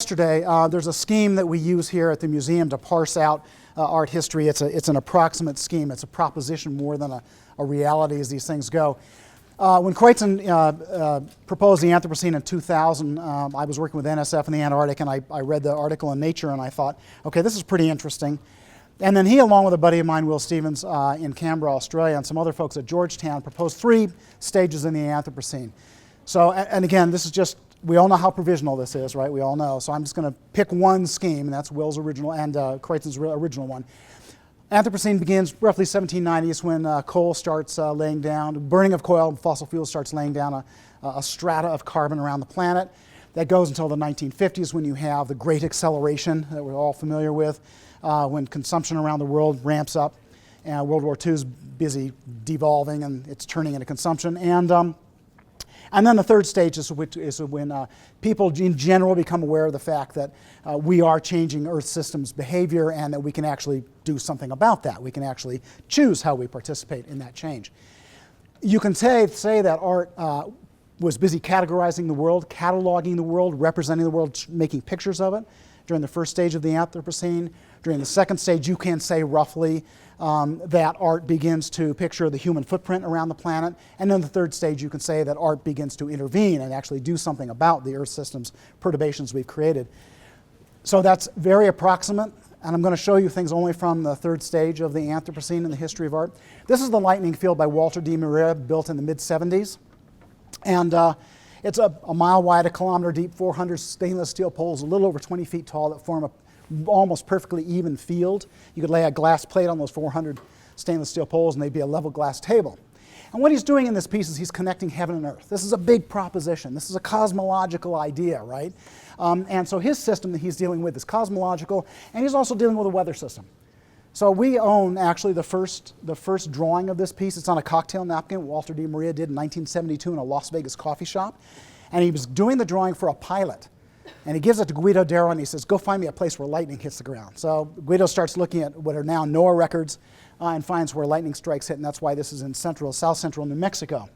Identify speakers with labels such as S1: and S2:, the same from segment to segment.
S1: yesterday, there's a scheme that we use here at the museum to parse out art history. It's an approximate scheme. It's a proposition more than a reality as these things go. When Kreutzen proposed the Anthropocene in 2000, I was working with NSF in the Antarctic, and I read the article in Nature, and I thought, okay, this is pretty interesting. And then he, along with a buddy of mine, Will Stevens, in Canberra, Australia, and some other folks at Georgetown, proposed 3 stages in the Anthropocene. So, and again, this is just, we all know how provisional this is, right? We all know. So I'm just going to pick one scheme, and that's Will's original and Kreutzen's original one. Anthropocene begins roughly 1790s when coal starts laying down, burning of coal and fossil fuels starts laying down a strata of carbon around the planet. That goes until the 1950s when you have the Great Acceleration that we're all familiar with, when consumption around the world ramps up, and World War II is busy devolving and it's turning into consumption. And then the third stage is when people in general become aware of the fact that we are changing Earth system's behavior and that we can actually do something about that. We can actually choose how we participate in that change. You can say that art was busy categorizing the world, cataloging the world, representing the world, making pictures of it during the first stage of the Anthropocene. During the second stage, you can say roughly that art begins to picture the human footprint around the planet. And then the third stage, you can say that art begins to intervene and actually do something about the Earth system's perturbations we've created. So that's very approximate, and I'm going to show you things only from the third stage of the Anthropocene in the history of art. This is the lightning field by Walter DeMaria, built in the mid-70s. And it's a mile wide, a kilometer deep, 400 stainless steel poles, a little over 20 feet tall, that form a almost perfectly even field. You could lay a glass plate on those 400 stainless steel poles and they'd be a level glass table. And what he's doing in this piece is he's connecting heaven and earth. This is a big proposition. This is a cosmological idea, right? And so his system that he's dealing with is cosmological, and he's also dealing with a weather system. So we own actually the first drawing of this piece. It's on a cocktail napkin Walter DeMaria did in 1972 in a Las Vegas coffee shop. And he was doing the drawing for a pilot. And he gives it to Guido Darrow and he says, go find me a place where lightning hits the ground. So Guido starts looking at what are now NOAA records and finds where lightning strikes hit, and that's why this is in south central New Mexico.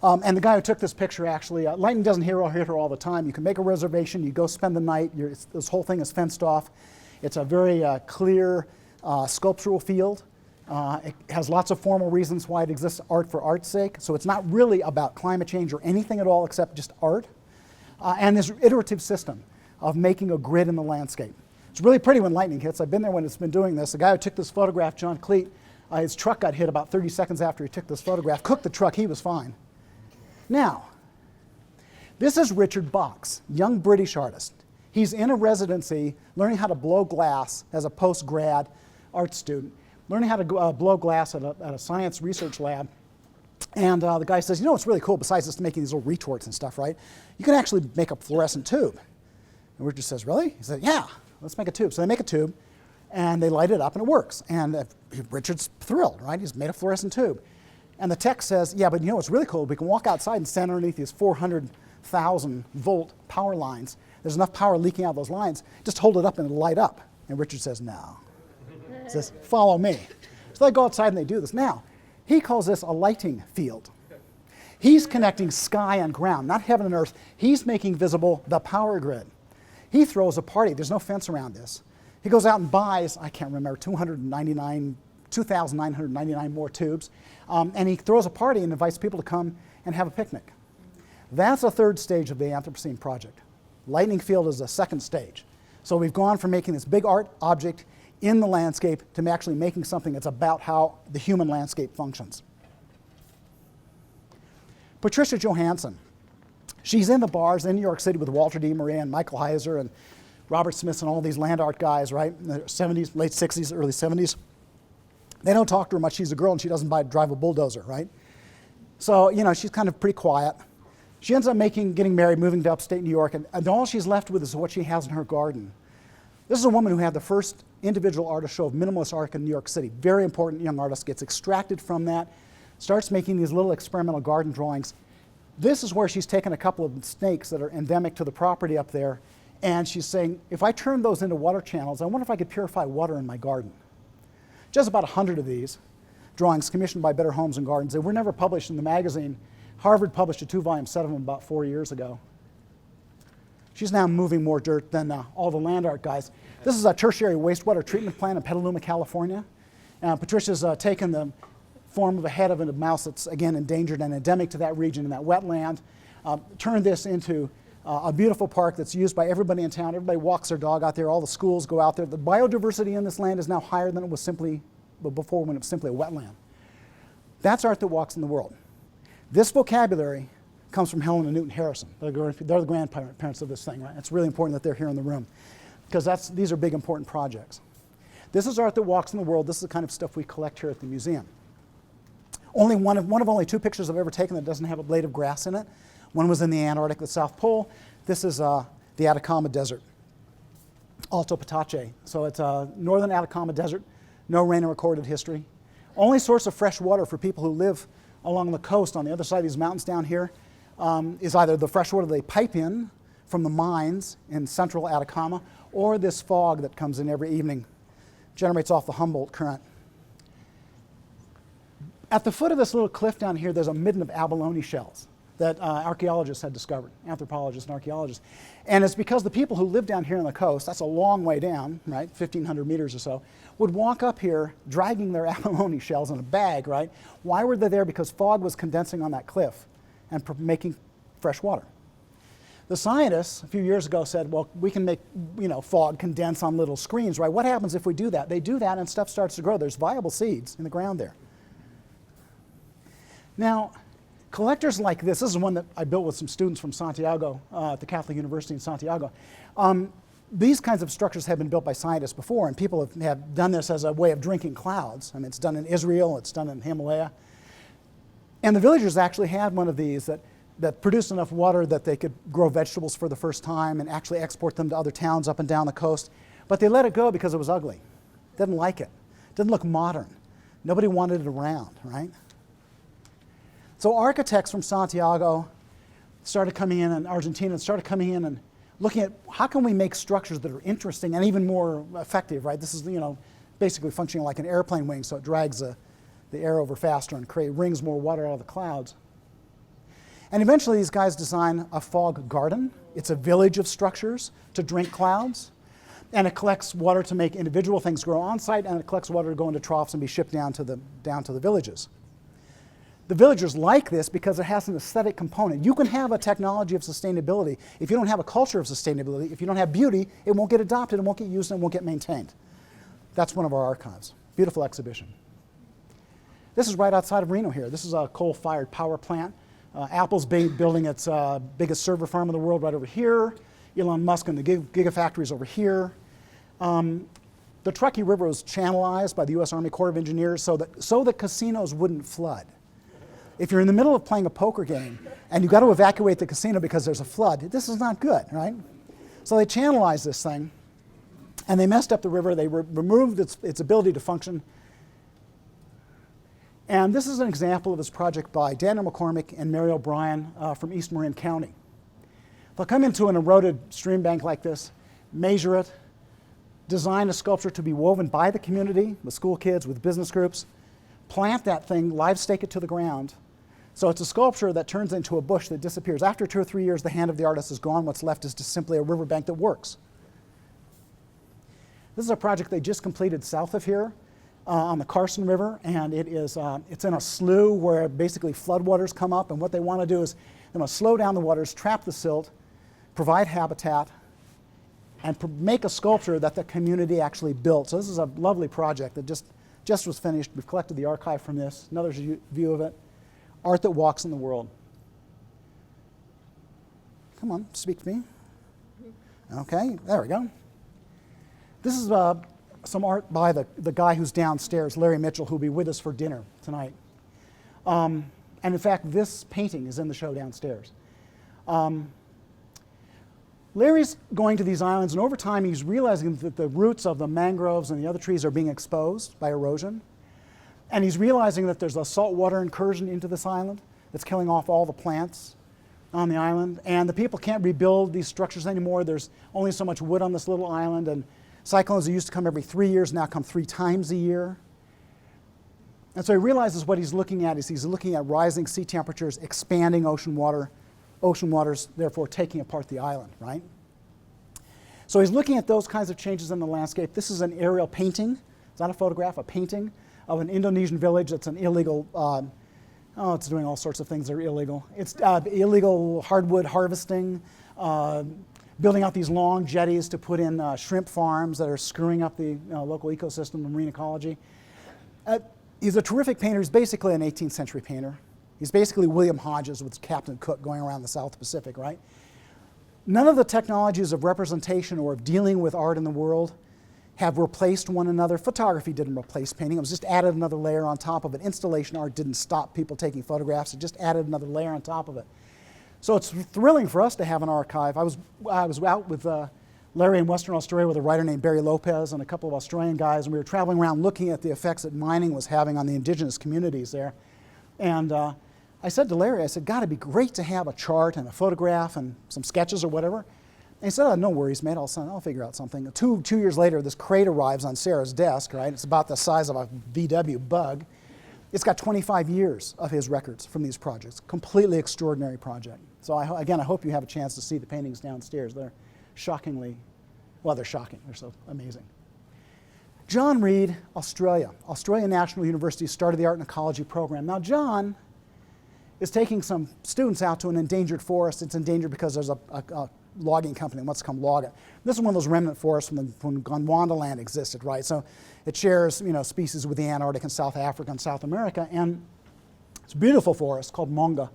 S1: And the guy who took this picture actually, lightning doesn't hit her all the time. You can make a reservation, you go spend the night, this whole thing is fenced off. It's a very clear sculptural field. It has lots of formal reasons why it exists, art for art's sake. So it's not really about climate change or anything at all except just art. And this iterative system of making a grid in the landscape. It's really pretty when lightning hits. I've been there when it's been doing this. The guy who took this photograph, John Cleet, his truck got hit about 30 seconds after he took this photograph. Cooked the truck, he was fine. Now, this is Richard Box, young British artist. He's in a residency learning how to blow glass as a post-grad art student, learning how to blow glass at a science research lab. And the guy says, you know what's really cool, besides just making these little retorts and stuff, right? You can actually make a fluorescent tube. And Richard says, really? He said, yeah, let's make a tube. So they make a tube, and they light it up, and it works. And Richard's thrilled, right? He's made a fluorescent tube. And the tech says, yeah, but you know what's really cool? We can walk outside and stand underneath these 400,000 volt power lines. There's enough power leaking out of those lines. Just hold it up and it'll light up. And Richard says, no. He says, follow me. So they go outside and they do this. Now, he calls this a lighting field. He's connecting sky and ground, not heaven and earth. He's making visible the power grid. He throws a party. There's no fence around this. He goes out and buys, I can't remember, 2,999 more tubes. And he throws a party and invites people to come and have a picnic. That's a third stage of the Anthropocene project. Lightning field is the second stage. So we've gone from making this big art object in the landscape to actually making something that's about how the human landscape functions. Patricia Johansson. She's in the bars in New York City with Walter DeMaria and Michael Heiser and Robert Smith and all these land art guys, right? In the 70s, late 60s, early 70s. They don't talk to her much. She's a girl and she doesn't drive a bulldozer, right? So, you know, she's kind of pretty quiet. She ends up getting married, moving to upstate New York, and all she's left with is what she has in her garden. This is a woman who had the first individual artist show of minimalist art in New York City. Very important young artist, gets extracted from that, starts making these little experimental garden drawings. This is where she's taken a couple of snakes that are endemic to the property up there, and she's saying, if I turn those into water channels, I wonder if I could purify water in my garden. Just about 100 of these drawings commissioned by Better Homes and Gardens. They were never published in the magazine. Harvard published a 2-volume set of them about 4 years ago. She's now moving more dirt than all the land art guys. This is a tertiary wastewater treatment plant in Petaluma, California. Patricia's taken the form of a head of a mouse that's, again, endangered and endemic to that region in that wetland, turned this into a beautiful park that's used by everybody in town. Everybody walks their dog out there. All the schools go out there. The biodiversity in this land is now higher than it was simply before, when it was simply a wetland. That's art that walks in the world. This vocabulary comes from Helen and Newton Harrison. They're the grandparents of this thing, right? It's really important that they're here in the room, because these are big, important projects. This is art that walks in the world. This is the kind of stuff we collect here at the museum. Only one of only 2 pictures I've ever taken that doesn't have a blade of grass in it. One was in the Antarctic, the South Pole. This is the Atacama Desert, Alto Patache. So it's northern Atacama Desert, no rain in recorded history. Only source of fresh water for people who live along the coast on the other side of these mountains down here is either the fresh water they pipe in from the mines in central Atacama, or this fog that comes in every evening, generates off the Humboldt Current. At the foot of this little cliff down here, there's a midden of abalone shells that archaeologists had discovered, anthropologists and archaeologists. And it's because the people who live down here on the coast, that's a long way down, right, 1,500 meters or so, would walk up here dragging their abalone shells in a bag, right? Why were they there? Because fog was condensing on that cliff and making fresh water. The scientists a few years ago said, well, we can make fog condense on little screens, right? What happens if we do that? They do that and stuff starts to grow. There's viable seeds in the ground there. Now, collectors like this is one that I built with some students from Santiago, at the Catholic University in Santiago. These kinds of structures have been built by scientists before, and people have done this as a way of drinking clouds. I mean, it's done in Israel, it's done in Himalaya. And the villagers actually had one of these that produced enough water that they could grow vegetables for the first time and actually export them to other towns up and down the coast. But they let it go because it was ugly. Didn't like it. Didn't look modern. Nobody wanted it around, right? So architects from Santiago started coming in, and Argentina started coming in and looking at how can we make structures that are interesting and even more effective, right? This is, basically functioning like an airplane wing, so it drags the air over faster and wrings more water out of the clouds. And eventually these guys design a fog garden. It's a village of structures to drink clouds, and it collects water to make individual things grow on site, and it collects water to go into troughs and be shipped down to the villages. The villagers like this because it has an aesthetic component. You can have a technology of sustainability. If you don't have a culture of sustainability, if you don't have beauty, it won't get adopted, it won't get used, and it won't get maintained. That's one of our archives. Beautiful exhibition. This is right outside of Reno here. This is a coal-fired power plant. Apple's building its biggest server farm in the world right over here. Elon Musk and the gigafactories over here. The Truckee River was channelized by the U.S. Army Corps of Engineers so that casinos wouldn't flood. If you're in the middle of playing a poker game and you've got to evacuate the casino because there's a flood, this is not good, right? So they channelized this thing, and they messed up the river. They removed its ability to function. And this is an example of this project by Daniel McCormick and Mary O'Brien from East Marin County. They'll come into an eroded stream bank like this, measure it, design a sculpture to be woven by the community, with school kids, with business groups, plant that thing, live stake it to the ground. So it's a sculpture that turns into a bush that disappears. After 2 or 3 years, the hand of the artist is gone. What's left is just simply a riverbank that works. This is a project they just completed south of here on the Carson River, and it's in a slough where basically floodwaters come up, and what they want to do is they want to slow down the waters, trap the silt, provide habitat, and make a sculpture that the community actually built. So this is a lovely project that just was finished. We've collected the archive from this. Another view of it. Art that walks in the world. Come on, speak to me. Okay, there we go. This is some art by the guy who's downstairs, Larry Mitchell, who'll be with us for dinner tonight. And in fact, this painting is in the show downstairs. Larry's going to these islands, and over time he's realizing that the roots of the mangroves and the other trees are being exposed by erosion. And he's realizing that there's a saltwater incursion into this island that's killing off all the plants on the island. And the people can't rebuild these structures anymore. There's only so much wood on this little island, and cyclones that used to come every 3 years now come 3 times a year. And so he realizes what he's looking at is he's looking at rising sea temperatures, expanding ocean waters, therefore taking apart the island, right? So he's looking at those kinds of changes in the landscape. This is an aerial painting. It's not a photograph, a painting of an Indonesian village that's an illegal, it's doing all sorts of things that are illegal. It's illegal hardwood harvesting, building out these long jetties to put in shrimp farms that are screwing up the local ecosystem and marine ecology. He's a terrific painter. He's basically an 18th century painter. He's basically William Hodges with Captain Cook going around the South Pacific, right? None of the technologies of representation or of dealing with art in the world have replaced one another. Photography didn't replace painting. It was just added another layer on top of it. Installation art didn't stop people taking photographs. It just added another layer on top of it. So it's thrilling for us to have an archive. I was out with Larry in Western Australia with a writer named Barry Lopez and a couple of Australian guys, and we were traveling around looking at the effects that mining was having on the indigenous communities there. And I said to Larry, I said, God, it'd be great to have a chart and a photograph and some sketches or whatever. And he said, oh, no worries, mate, I'll figure out something. Two years later, this crate arrives on Sarah's desk, right? It's about the size of a VW bug. It's got 25 years of his records from these projects. Completely extraordinary project. So again, I hope you have a chance to see the paintings downstairs. They're shockingly, well, they're shocking. They're so amazing. John Reed, Australia. Australia National University started the Art and Ecology program. Now, John is taking some students out to an endangered forest. It's endangered because there's a logging company that wants to come log it. This is one of those remnant forests when Gondwana land existed, right? So it shares, species with the Antarctic and South Africa and South America, and it's a beautiful forest called Monga.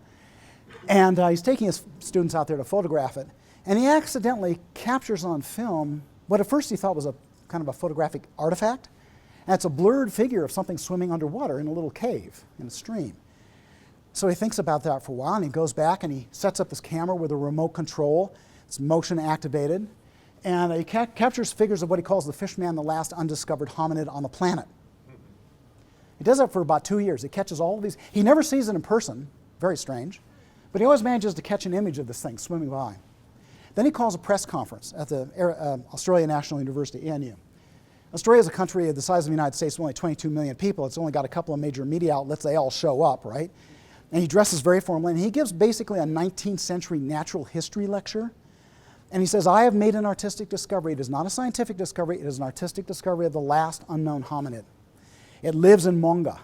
S1: And he's taking his students out there to photograph it, and he accidentally captures on film what at first he thought was a kind of a photographic artifact, and it's a blurred figure of something swimming underwater in a little cave in a stream. So he thinks about that for a while, and he goes back and he sets up his camera with a remote control. It's motion activated, and he captures figures of what he calls the fishman, the last undiscovered hominid on the planet. He does that for about 2 years. He catches all of these. He never sees it in person, very strange, but he always manages to catch an image of this thing swimming by. Then he calls a press conference at the Australia National University, ANU. Australia is a country of the size of the United States with only 22 million people. It's only got a couple of major media outlets. They all show up, right? And he dresses very formally, and he gives basically a 19th century natural history lecture. And he says, I have made an artistic discovery. It is not a scientific discovery. It is an artistic discovery of the last unknown hominid. It lives in Monga.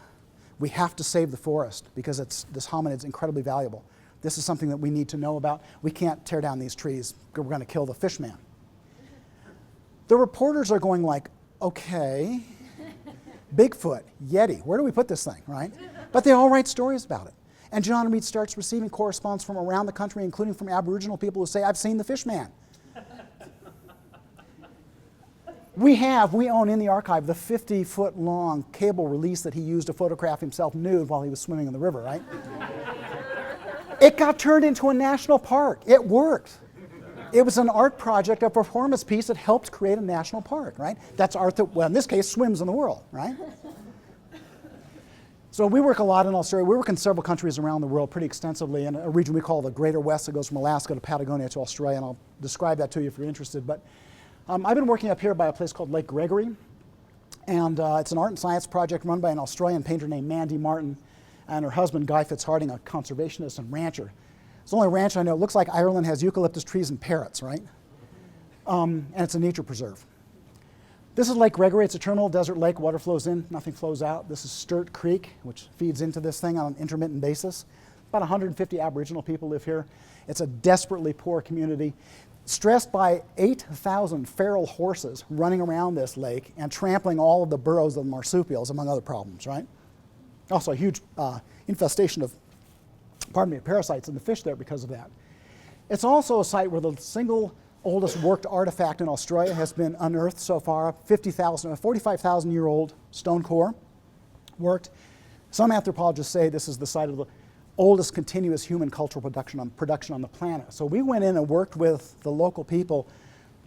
S1: We have to save the forest because this hominid is incredibly valuable. This is something that we need to know about. We can't tear down these trees. We're going to kill the fishman. The reporters are going like, okay, Bigfoot, Yeti, where do we put this thing, right? But they all write stories about it. And John Reed starts receiving correspondence from around the country, including from Aboriginal people who say, I've seen the fishman. We own in the archive the 50-foot long cable release that he used to photograph himself nude while he was swimming in the river, right? It got turned into a national park. It worked. It was an art project, a performance piece that helped create a national park, right? That's art that, well, in this case, swims in the world, right? So we work a lot in Australia. We work in several countries around the world pretty extensively in a region we call the Greater West that goes from Alaska to Patagonia to Australia, and I'll describe that to you if you're interested. But I've been working up here by a place called Lake Gregory, and it's an art and science project run by an Australian painter named Mandy Martin and her husband Guy Fitzharding, a conservationist and rancher. It's the only ranch I know. It looks like Ireland has eucalyptus trees and parrots, right? And it's a nature preserve. This is Lake Gregory. It's a terminal desert lake. Water flows in, nothing flows out. This is Sturt Creek, which feeds into this thing on an intermittent basis. About 150 Aboriginal people live here. It's a desperately poor community, stressed by 8,000 feral horses running around this lake and trampling all of the burrows of the marsupials, among other problems, right? Also a huge infestation of, parasites in the fish there because of that. It's also a site where the single oldest worked artifact in Australia has been unearthed so far, a 45,000-year-old stone core worked. Some anthropologists say this is the site of the oldest continuous human cultural production on the planet. So we went in and worked with the local people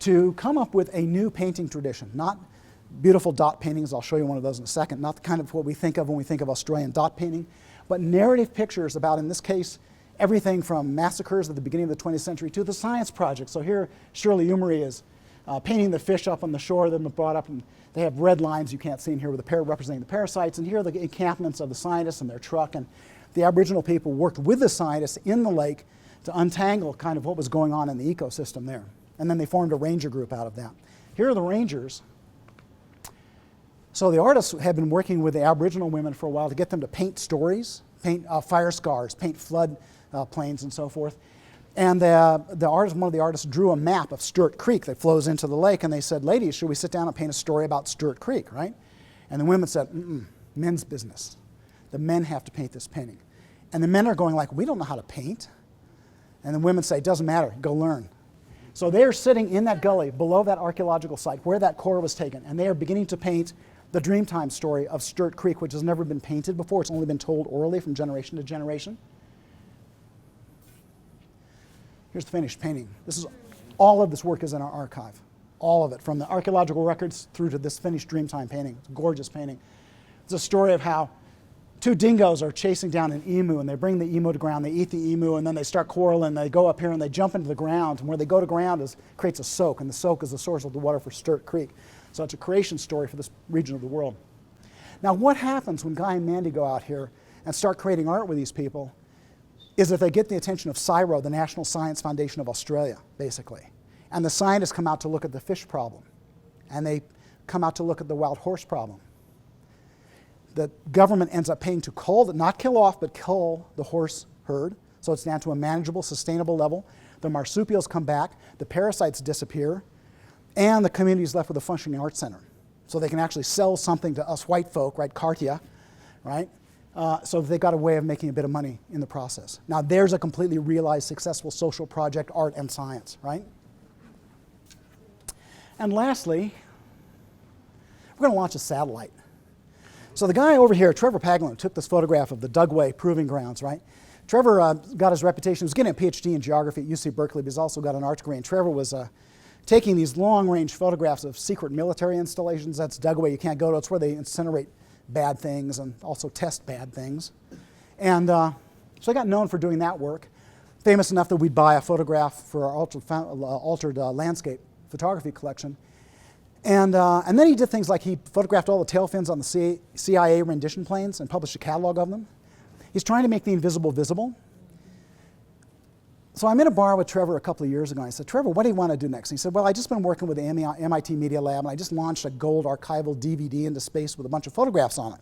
S1: to come up with a new painting tradition, not beautiful dot paintings, I'll show you one of those in a second, not the kind of what we think of when we think of Australian dot painting, but narrative pictures about, in this case, everything from massacres at the beginning of the 20th century to the science project. So here, Shirley Umery is painting the fish up on the shore that have been brought up, and they have red lines you can't see in here with the representing the parasites, and here are the encampments of the scientists and their truck, and the Aboriginal people worked with the scientists in the lake to untangle kind of what was going on in the ecosystem there. And then they formed a ranger group out of that. Here are the rangers. So the artists had been working with the Aboriginal women for a while to get them to paint stories, paint fire scars, paint flood plains and so forth. And the artist, one of the artists drew a map of Sturt Creek that flows into the lake, and they said, ladies, should we sit down and paint a story about Sturt Creek, right? And the women said, men's business. The men have to paint this painting. And the men are going like, we don't know how to paint. And the women say, it doesn't matter, go learn. So they are sitting in that gully below that archaeological site where that core was taken, and they are beginning to paint the Dreamtime story of Sturt Creek, which has never been painted before. It's only been told orally from generation to generation. Here's the finished painting. All of this work is in our archive. All of it, from the archaeological records through to this finished Dreamtime painting. It's a gorgeous painting. It's a story of how two dingoes are chasing down an emu, and they bring the emu to ground, they eat the emu, and then they start quarreling, they go up here and they jump into the ground, and where they go to ground creates a soak, and the soak is the source of the water for Sturt Creek. So it's a creation story for this region of the world. Now what happens when Guy and Mandy go out here and start creating art with these people is that they get the attention of CSIRO, the National Science Foundation of Australia, basically. And the scientists come out to look at the fish problem, and they come out to look at the wild horse problem. The government ends up paying to cull, not kill off, but cull the horse herd, so it's down to a manageable, sustainable level. The marsupials come back, the parasites disappear, and the community is left with a functioning art center. So they can actually sell something to us white folk, right, Cartia, right? So they've got a way of making a bit of money in the process. Now there's a completely realized successful social project, art and science, right? And lastly, we're going to launch a satellite. So the guy over here, Trevor Paglen, took this photograph of the Dugway Proving Grounds, right? Trevor got his reputation, he was getting a PhD in geography at UC Berkeley, but he's also got an art degree, and Trevor was taking these long-range photographs of secret military installations. That's Dugway, you can't go to. It's where they incinerate bad things and also test bad things. And so I got known for doing that work, famous enough that we'd buy a photograph for our altered landscape photography collection. And then he did things like he photographed all the tail fins on the CIA rendition planes and published a catalog of them. He's trying to make the invisible visible. So I'm in a bar with Trevor a couple of years ago, and I said, Trevor, what do you want to do next? And he said, well, I've just been working with the MIT Media Lab, and I just launched a gold archival DVD into space with a bunch of photographs on it.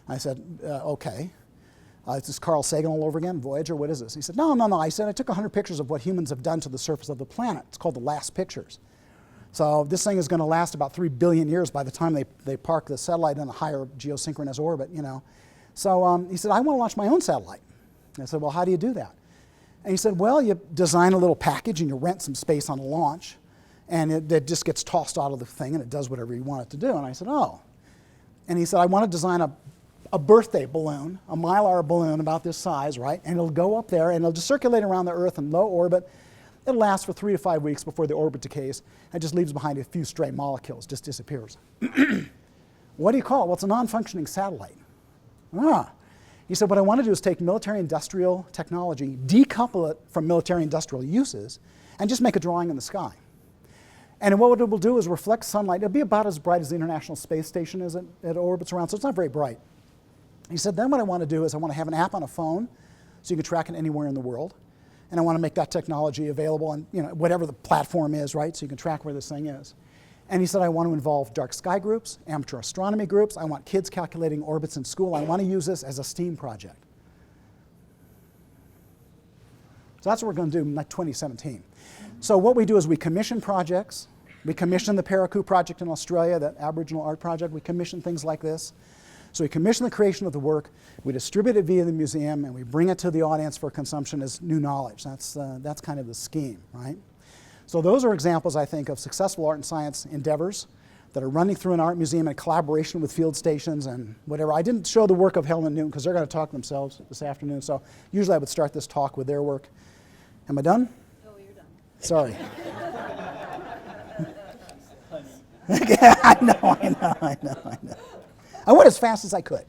S1: I said, okay. Is this Carl Sagan all over again, Voyager, what is this? He said, no. I said, I took 100 pictures of what humans have done to the surface of the planet. It's called The Last Pictures. So this thing is going to last about 3 billion years by the time they park the satellite in a higher geosynchronous orbit, you know. So he said, I want to launch my own satellite. And I said, well, how do you do that? And he said, well, you design a little package and you rent some space on a launch, and it just gets tossed out of the thing and it does whatever you want it to do. And I said, oh. And he said, I want to design a birthday balloon, a Mylar balloon about this size, right? And it'll go up there and it'll just circulate around the Earth in low orbit. It'll last for 3 to 5 weeks before the orbit decays and just leaves behind a few stray molecules, just disappears. What do you call it? Well, it's a non-functioning satellite. He said, what I want to do is take military-industrial technology, decouple it from military-industrial uses, and just make a drawing in the sky. And what it will do is reflect sunlight. It'll be about as bright as the International Space Station as it orbits around, so it's not very bright. He said, then what I want to do is I want to have an app on a phone so you can track it anywhere in the world. And I want to make that technology available on whatever the platform is, right? So you can track where this thing is. And he said, I want to involve dark sky groups, amateur astronomy groups. I want kids calculating orbits in school. I want to use this as a STEAM project. So that's what we're going to do in 2017. So what we do is we commission projects. We commission the Parakou project in Australia, that Aboriginal art project. We commission things like this. So we commission the creation of the work, we distribute it via the museum, and we bring it to the audience for consumption as new knowledge. That's kind of the scheme, right? So those are examples, I think, of successful art and science endeavors that are running through an art museum in collaboration with field stations and whatever. I didn't show the work of Helen and Newton because they're going to talk themselves this afternoon, so usually I would start this talk with their work. Am I done?
S2: Oh, you're done.
S1: Sorry. I know. I went as fast as I could.